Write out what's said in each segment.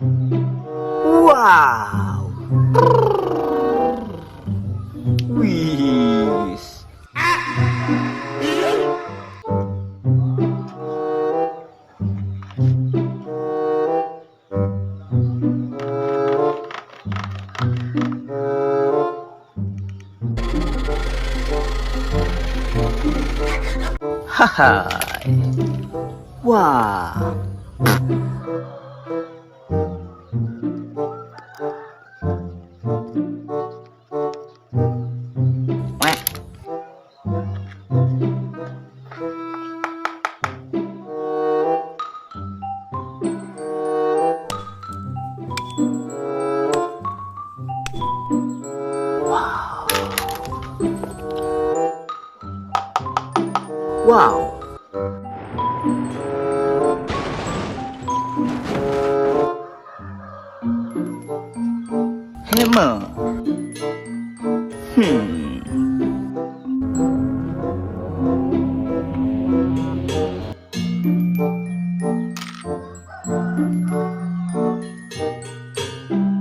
Wow! Whiz! Haha! Wow! Wow! Hammer!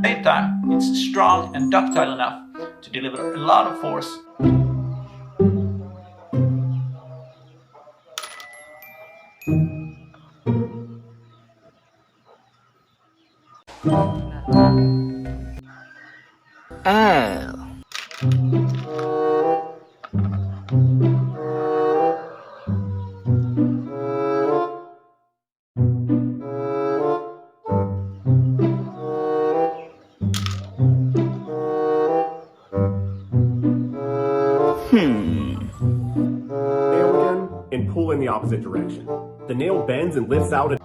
Same time, it's strong and ductile enough to deliver a lot of force. L. Nail again and pull in the opposite direction. The nail bends and lifts out.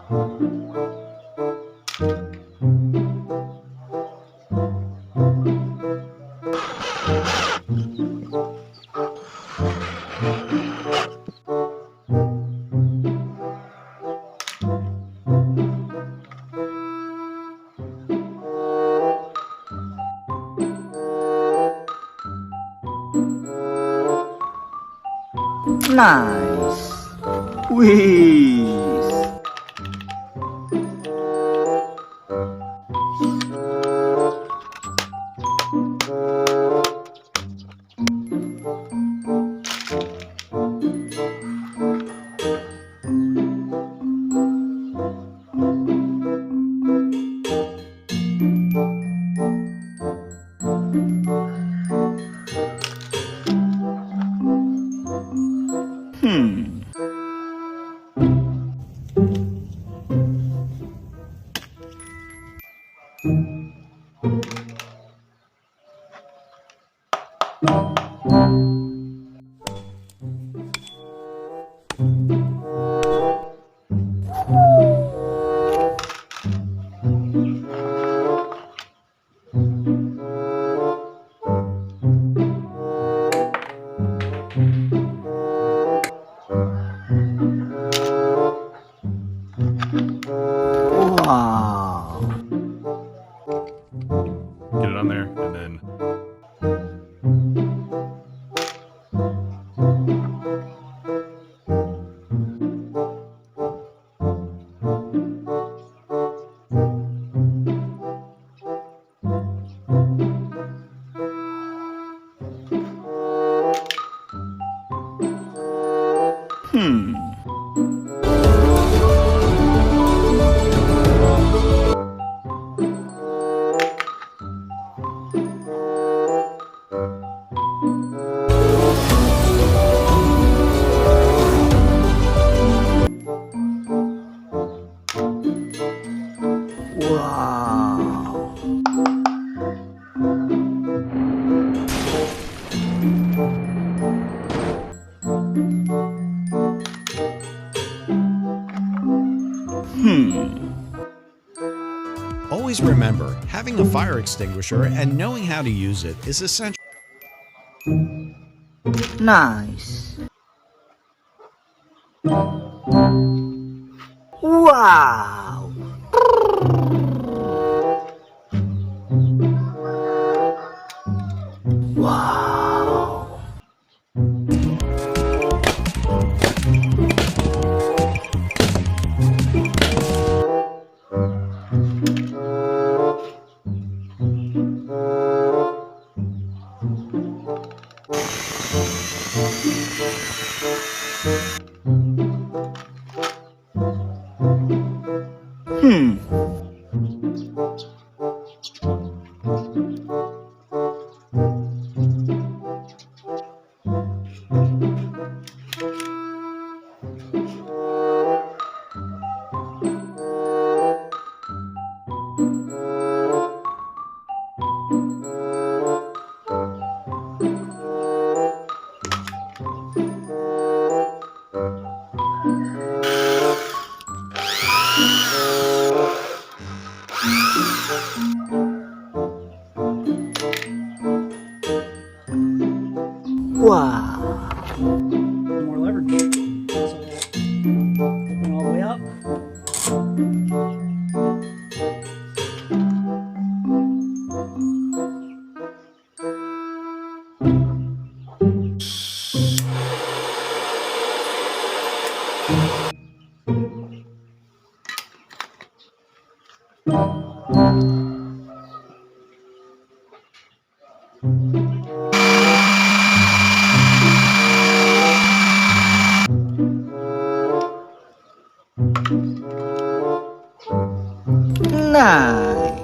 Nice! Whiz! Wow! Get it on there, and then Wow! Always remember, having a fire extinguisher and knowing how to use it is essential. Nice! Wow! Wow! Wow. More leverage. So open all the way up. Nice.